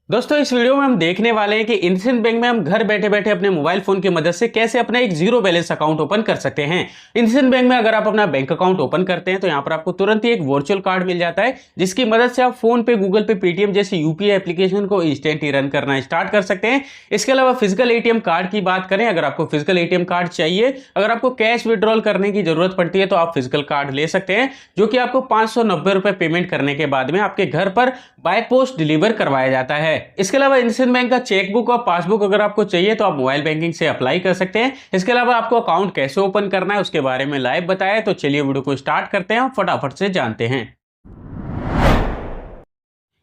दोस्तों इस वीडियो में हम देखने वाले हैं कि इंडसइंड बैंक में हम घर बैठे बैठे अपने मोबाइल फोन की मदद से कैसे अपना एक जीरो बैलेंस अकाउंट ओपन कर सकते हैं। इंडसइंड बैंक में अगर आप अपना बैंक अकाउंट ओपन करते हैं तो यहाँ पर आपको तुरंत ही एक वर्चुअल कार्ड मिल जाता है, जिसकी मदद से आप फोन पे, गूगल पे, पेटीएम जैसे यूपीआई एप्लीकेशन को इंस्टेंट ही रन करना स्टार्ट कर सकते हैं। इसके अलावा फिजिकल एटीएम कार्ड की बात करें, अगर आपको फिजिकल एटीएम कार्ड चाहिए, अगर आपको कैश विड्रॉल करने की जरूरत पड़ती है तो आप फिजिकल कार्ड ले सकते हैं, जो कि आपको 590 रुपए पेमेंट करने के बाद में आपके घर पर बाय पोस्ट डिलीवर करवाया जाता है। इसके अलावा इंडसइंड बैंक का चेकबुक और पासबुक अगर आपको चाहिए तो आप मोबाइल बैंकिंग से अप्लाई कर सकते हैं। इसके अलावा आपको अकाउंट कैसे ओपन करना है उसके बारे में लाइव बताया, तो चलिए वीडियो को स्टार्ट करते हैं और फटाफट से जानते हैं।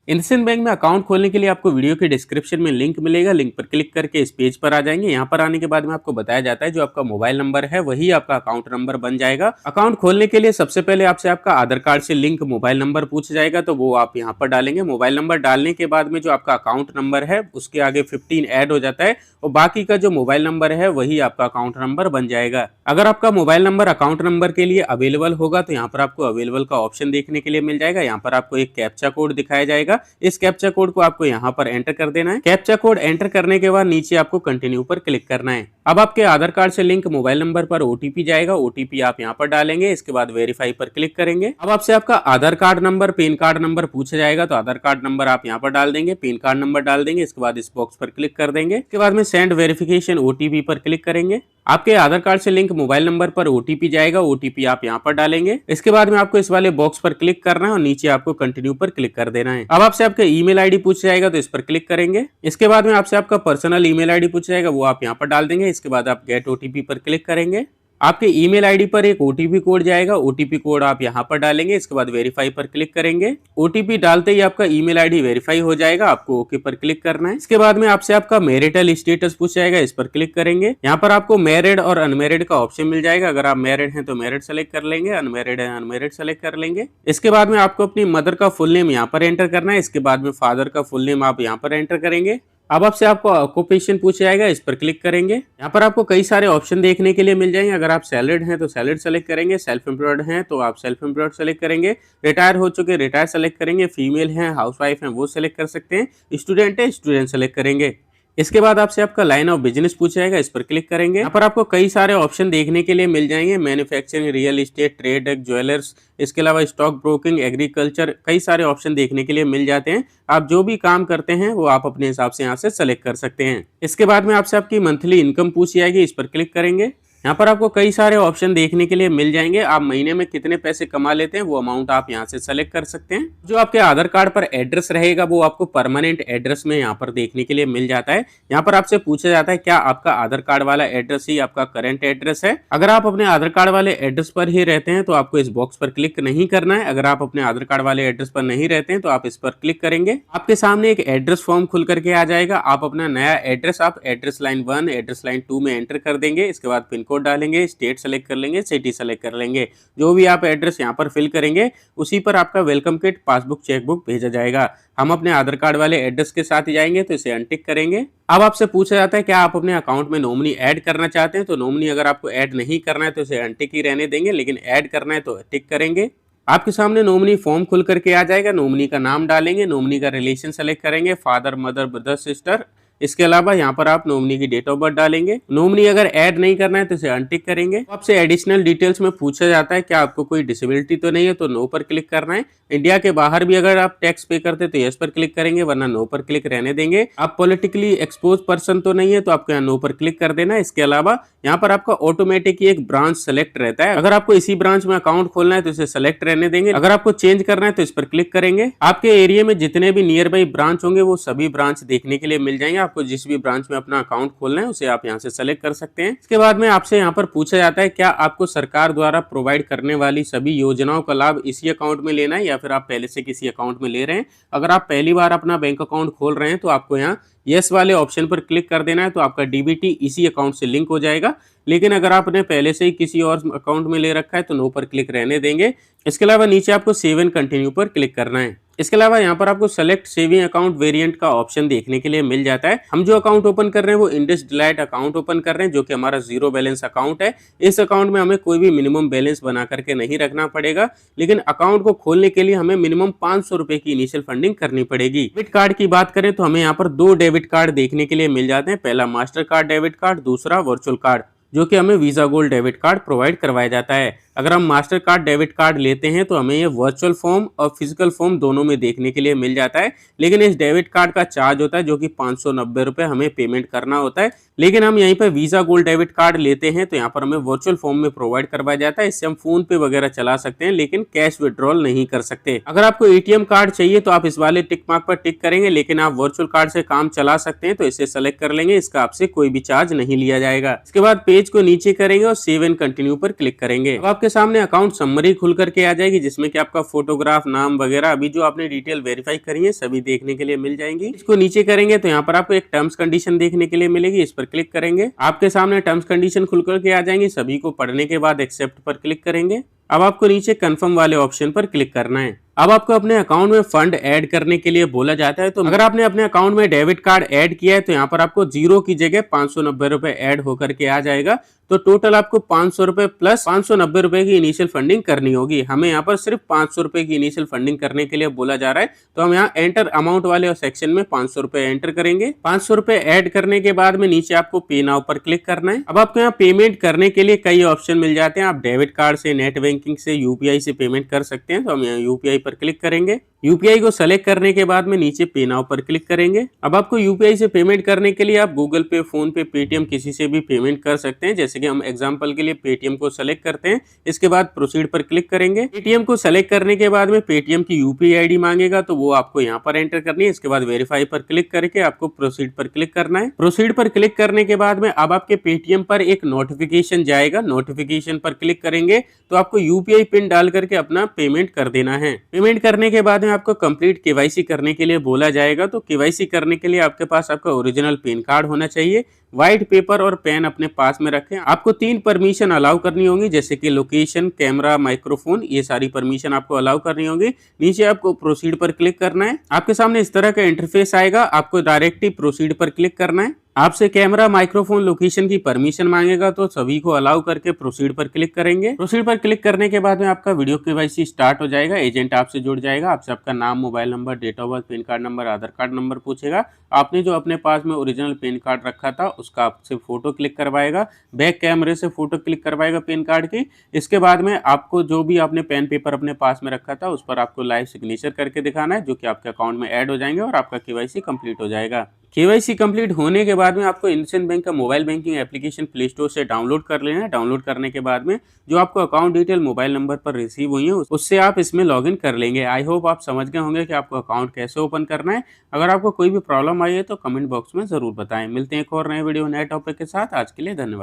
इंडसइंड बैंक में अकाउंट खोलने के लिए आपको वीडियो के डिस्क्रिप्शन में लिंक मिलेगा, लिंक पर क्लिक करके इस पेज पर आ जाएंगे। यहाँ पर आने के बाद में आपको बताया जाता है जो आपका मोबाइल नंबर है वही आपका अकाउंट नंबर बन जाएगा। अकाउंट खोलने के लिए सबसे पहले आपसे आपका आधार कार्ड से लिंक मोबाइल नंबर पूछ जाएगा, तो वो आप यहाँ पर डालेंगे। मोबाइल नंबर डालने के बाद में जो आपका अकाउंट नंबर है उसके आगे 15 ऐड हो जाता है और बाकी का जो मोबाइल नंबर है वही आपका अकाउंट नंबर बन जाएगा। अगर आपका मोबाइल नंबर अकाउंट नंबर के लिए अवेलेबल होगा तो यहाँ पर आपको अवेलेबल का ऑप्शन देखने के लिए मिल जाएगा। यहाँ पर आपको एक कैप्चा कोड दिखाया जाएगा, इस कैप्चा कोड को आपको यहाँ पर एंटर कर देना है। कैप्चा कोड एंटर करने के बाद नीचे आपको कंटिन्यू पर क्लिक करना है। अब आपके आधार कार्ड से लिंक मोबाइल नंबर पर ओटीपी जाएगा, ओटीपी आप यहाँ पर डालेंगे। इसके बाद वेरीफाई पर क्लिक करेंगे। अब आपसे आपका Aadhaar card number, PAN card number पूछा जाएगा, तो आधार कार्ड नंबर आप यहाँ पर डाल देंगे, पैन कार्ड नंबर डाल देंगे। इसके बाद इस बॉक्स पर क्लिक कर देंगे। इसके बाद में सेंड वेरिफिकेशन ओटीपी पर क्लिक करेंगे। आपके आधार कार्ड से लिंक मोबाइल नंबर पर ओटीपी जाएगा, ओटीपी आप यहाँ पर डालेंगे। इसके बाद में आपको इस वाले बॉक्स पर क्लिक करना है और नीचे आपको कंटिन्यू पर क्लिक कर देना है। अब आपसे आपका ईमेल आईडी पूछ जाएगा, तो इस पर क्लिक करेंगे। इसके बाद में आपसे आपका पर्सनल ईमेल आईडी पूछ जाएगा, वो आप यहाँ पर डाल देंगे। इसके बाद आप गेट ओटीपी पर क्लिक करेंगे। आपके ईमेल आईडी पर एक ओटीपी कोड जाएगा, ओटीपी कोड आप यहाँ पर डालेंगे। इसके बाद वेरीफाई पर क्लिक करेंगे। ओटीपी डालते ही आपका ईमेल आईडी वेरीफाई हो जाएगा, आपको ओके पर क्लिक करना है। इसके बाद में आपसे आपका मैरिटल स्टेटस पूछ जाएगा, इस पर क्लिक करेंगे। यहाँ पर आपको मैरिड और अनमैरिड का ऑप्शन मिल जाएगा। अगर आप मैरिड हैं तो मैरिड सेलेक्ट कर लेंगे, अनमैरिड है अनमैरिड सेलेक्ट कर लेंगे। इसके बाद में आपको अपनी मदर का फुल नेम यहाँ पर एंटर करना है। इसके बाद में फादर का फुल नेम आप यहाँ पर एंटर करेंगे। अब आपसे आपको ऑक्यूपेशन पूछा जाएगा, इस पर क्लिक करेंगे। यहाँ पर आपको कई सारे ऑप्शन देखने के लिए मिल जाएंगे। अगर आप सैलरीड हैं तो सैलरीड सेलेक्ट करेंगे, सेल्फ एम्प्लॉयड हैं तो आप सेल्फ एम्प्लॉयड सेलेक्ट करेंगे, रिटायर हो चुके रिटायर सेलेक्ट करेंगे, फीमेल हैं हाउसवाइफ हैं वो सेलेक्ट कर सकते हैं, स्टूडेंट है स्टूडेंट सेलेक्ट करेंगे। इसके बाद आपसे आपका लाइन ऑफ बिजनेस पूछा जाएगा, इस पर क्लिक करेंगे। यहाँ पर आपको कई सारे ऑप्शन देखने के लिए मिल जाएंगे, manufacturing, real estate, trade, jewellers, इसके अलावा स्टॉक ब्रोकिंग, एग्रीकल्चर, कई सारे ऑप्शन देखने के लिए मिल जाते हैं। आप जो भी काम करते हैं वो आप अपने हिसाब से यहाँ से सेलेक्ट कर सकते हैं। इसके बाद में आपसे आपकी मंथली इनकम पूछी जाएगी, इस पर क्लिक करेंगे। यहाँ पर आपको कई सारे ऑप्शन देखने के लिए मिल जाएंगे। आप महीने में कितने पैसे कमा लेते हैं वो अमाउंट आप यहाँ से सेलेक्ट कर सकते हैं। जो आपके आधार कार्ड पर एड्रेस रहेगा वो आपको परमानेंट एड्रेस में यहाँ पर देखने के लिए मिल जाता है। यहाँ पर आपसे पूछा जाता है क्या आपका आधार कार्ड वाला एड्रेस ही आपका करंट एड्रेस है। अगर आप अपने आधार कार्ड वाले एड्रेस पर ही रहते हैं तो आपको इस बॉक्स पर क्लिक नहीं करना है। अगर आप अपने आधार कार्ड वाले एड्रेस पर नहीं रहते हैं तो आप इस पर क्लिक करेंगे। आपके सामने एक एड्रेस फॉर्म खुल करके आ जाएगा। आप अपना नया एड्रेस आप एड्रेस लाइन 1, एड्रेस लाइन 2 में एंटर कर देंगे। इसके बाद पिन कोड डालेंगे, स्टेट सेलेक्ट कर लेंगे, सिटी सेलेक्ट कर लेंगे। जो भी आप एड्रेस यहाँ पर फिल करेंगे उसी पर आपका वेलकम किट, पासबुक, चेकबुक भेजा जाएगा। हम अपने आधार कार्ड वाले एड्रेस के साथ ही जाएंगे तो इसे अनटिक करेंगे। अब आपसे पूछा जाता है क्या आप अपने अकाउंट में नॉमिनी ऐड करना चाहते हैं, तो नॉमिनी अगर आपको ऐड नहीं करना है तो इसे अनटिक ही रहने देंगे, लेकिन ऐड करना है तो टिक करेंगे। आपके सामने नॉमिनी फॉर्म खुल करके आ जाएगा। नॉमिनी का नाम डालेंगे, नॉमिनी का रिलेशन सेलेक्ट करेंगे, फादर, मदर, ब्रदर, सिस्टर। इसके अलावा यहाँ पर आप नॉमिनी की डेट ऑफ बर्थ डालेंगे। नॉमिनी अगर ऐड नहीं करना है तो इसे अनटिक करेंगे। आपसे एडिशनल डिटेल्स में पूछा जाता है क्या आपको कोई डिसेबिलिटी तो नहीं है, तो नो पर क्लिक करना है। इंडिया के बाहर भी अगर आप टैक्स पे करते तो यस पर क्लिक करेंगे, वरना नो पर क्लिक रहने देंगे। आप पॉलिटिकली एक्सपोज पर्सन तो नहीं है तो आपको यहाँ नो पर क्लिक कर देना है। इसके अलावा यहाँ पर आपका ऑटोमेटिक एक ब्रांच सेलेक्ट रहता है। अगर आपको इसी ब्रांच में अकाउंट खोलना है तो इसे सेलेक्ट रहने देंगे। अगर आपको चेंज करना है तो इस पर क्लिक करेंगे। आपके एरिया में जितने भी नियर बाई ब्रांच होंगे वो सभी ब्रांच देखने के लिए मिल जाएंगे। आपको जिस भी ब्रांच में अपना अकाउंट खोलना है उसे आप यहाँ से सेलेक्ट कर सकते हैं। इसके बाद में आपसे यहाँ पर पूछा जाता है क्या आपको सरकार द्वारा प्रोवाइड करने वाली सभी योजनाओं का लाभ इसी अकाउंट में लेना है या फिर आप पहले से किसी अकाउंट में ले रहे हैं। अगर आप पहली बार अपना बैंक अकाउंट खोल रहे हैं तो आपको यहाँ यस वाले ऑप्शन पर क्लिक कर देना है, तो आपका डीबीटी इसी अकाउंट से लिंक हो जाएगा। लेकिन अगर आपने पहले से ही किसी और अकाउंट में ले रखा है तो नो पर क्लिक रहने देंगे। इसके अलावा नीचे आपको सेव एंड कंटिन्यू पर क्लिक करना है। इसके अलावा यहाँ पर आपको सेलेक्ट सेविंग अकाउंट वेरिएंट का ऑप्शन देखने के लिए मिल जाता है। हम जो अकाउंट ओपन कर रहे हैं वो इंडस डिलाइट अकाउंट ओपन कर रहे हैं, जो कि हमारा जीरो बैलेंस अकाउंट है। इस अकाउंट में हमें कोई भी मिनिमम बैलेंस बना करके नहीं रखना पड़ेगा, लेकिन अकाउंट को खोलने के लिए हमें मिनिमम 500 रुपए की इनिशियल फंडिंग करनी पड़ेगी। डेबिट कार्ड की बात करें तो हमें यहाँ पर 2 डेबिट कार्ड देखने के लिए मिल जाते हैं। पहला मास्टर कार्ड डेबिट कार्ड, दूसरा वर्चुअल कार्ड, जो कि हमें visa gold debit card provide करवाया जाता है। अगर हम मास्टर कार्ड डेबिट कार्ड लेते हैं तो हमें ये वर्चुअल फॉर्म और फिजिकल फॉर्म दोनों में देखने के लिए मिल जाता है, लेकिन इस डेबिट कार्ड का चार्ज होता है जो कि 590 रुपए हमें पेमेंट करना होता है। लेकिन हम यहीं पर वीजा गोल्ड डेबिट कार्ड लेते हैं तो यहाँ पर हमें वर्चुअल फॉर्म में प्रोवाइड करवाया जाता है। इससे हम फोन पे वगैरह चला सकते हैं, लेकिन कैश विड्रॉल नहीं कर सकते। अगर आपको एटीएम कार्ड चाहिए तो आप इस वाले टिक मार्क पर टिक करेंगे, लेकिन आप वर्चुअल कार्ड से काम चला सकते हैं तो इसे सेलेक्ट कर लेंगे। इसका आपसे कोई भी चार्ज नहीं लिया जाएगा। इसके बाद पेज को नीचे करेंगे और सेव एंड कंटिन्यू पर क्लिक करेंगे। अब आपके सामने अकाउंट समरी खुल करके आ जाएगी, जिसमें कि आपका फोटोग्राफ, नाम वगैरह अभी जो आपने डिटेल वेरीफाई करी है सभी देखने के लिए मिल जाएंगी। इसको नीचे करेंगे तो यहाँ पर आपको एक टर्म्स कंडीशन देखने के लिए मिलेगी, इस पर क्लिक करेंगे। आपके सामने टर्म्स कंडीशन खुल करके आ जाएंगी। सभी को पढ़ने के बाद एक्सेप्ट पर क्लिक करेंगे। अब आपको नीचे कंफर्म वाले ऑप्शन पर क्लिक करना है। अब आपको अपने अकाउंट में फंड ऐड करने के लिए बोला जाता है। तो अगर आपने अपने अकाउंट में डेबिट कार्ड ऐड किया है तो यहाँ पर आपको 0 की जगह 590 रुपए ऐड होकर के आ जाएगा। तो टोटल आपको 500 रुपए प्लस 590 रुपए की इनिशियल फंडिंग करनी होगी। हमें यहाँ पर सिर्फ 500 रुपए की इनिशियल फंडिंग करने के लिए बोला जा रहा है। तो हम यहाँ एंटर अमाउंट वाले सेक्शन में 500 रुपए एंटर करेंगे। 500 रुपए ऐड करने के बाद में नीचे आपको पे नाउ पर क्लिक करना है। अब आपको यहाँ पेमेंट करने के लिए कई ऑप्शन मिल जाते हैं। आप डेबिट कार्ड से, नेट बैंकिंग से, यूपीआई से पेमेंट कर सकते हैं। तो हम यहाँ यूपीआई पर क्लिक करेंगे। यूपीआई को सेलेक्ट करने के बाद में नीचे पे नाउ पर क्लिक करेंगे। अब आपको यूपीआई से पेमेंट करने के लिए आप गूगल पे, फोन पे, पेटीएम किसी से भी पेमेंट कर सकते हैं। जैसे कि हम एग्जांपल के लिए पेटीएम को सेलेक्ट करते हैं। इसके बाद प्रोसीड पर क्लिक करेंगे। पेटीएम को सेलेक्ट करने के बाद में पेटीएम की यूपीआई आईडी मांगेगा, तो वो आपको यहाँ पर एंटर करनी है। इसके बाद वेरीफाई पर क्लिक करके आपको प्रोसीड पर क्लिक करना है। प्रोसीड पर क्लिक करने के बाद में अब आपके पेटीएम पर एक नोटिफिकेशन जाएगा। नोटिफिकेशन पर क्लिक करेंगे तो आपको यूपीआई पिन डाल करके अपना पेमेंट कर देना है। पेमेंट करने के बाद में आपको कंप्लीट केवाईसी करने के लिए बोला जाएगा। तो केवाईसी करने के लिए आपके पास आपका ओरिजिनल पैन कार्ड होना चाहिए। व्हाइट पेपर और पेन अपने पास में रखें। आपको 3 परमिशन अलाउ करनी होंगी, जैसे कि लोकेशन, कैमरा, माइक्रोफोन, ये सारी परमिशन आपको अलाउ करनी होगी। नीचे आपको प्रोसीड पर क्लिक करना है। आपके सामने इस तरह का इंटरफेस आएगा। आपको डायरेक्ट ही प्रोसीड पर क्लिक करना है। आपसे कैमरा, माइक्रोफोन, लोकेशन की परमिशन मांगेगा, तो सभी को अलाउ करके प्रोसीड पर क्लिक करेंगे। प्रोसीड पर क्लिक करने के बाद में आपका वीडियो केवाईसी स्टार्ट हो जाएगा। एजेंट आपसे जुड़ जाएगा। आपसे आपका नाम, mobile number, date of birth, PAN card number, Aadhaar card number पूछेगा। आपने जो अपने पास में ओरिजिनल पैन कार्ड रखा था उसका आपसे फोटो क्लिक करवाएगा। बैक कैमरे से फोटो क्लिक करवाएगा पैन कार्ड की। इसके बाद में आपको जो भी आपने पेन पेपर अपने पास में रखा था उस पर आपको लाइव सिग्नेचर करके दिखाना है, जो कि आपके अकाउंट में ऐड हो जाएंगे और आपका केवाईसी कंप्लीट हो जाएगा। केवाईसी कंप्लीट होने के बाद में आपको इंडसइंड बैंक का mobile banking application play store से डाउनलोड कर लेना है। डाउनलोड करने के बाद में जो आपको अकाउंट डिटेल मोबाइल नंबर पर रिसीव हुई है उससे आप इसमें लॉगिन कर लेंगे। आई होप आप समझ गए होंगे कि आपको अकाउंट कैसे ओपन करना है। अगर आपको कोई भी प्रॉब्लम आई है तो कमेंट बॉक्स में जरूर बताएं। मिलते हैं एक और नए वीडियो, नए टॉपिक के साथ। आज के लिए धन्यवाद।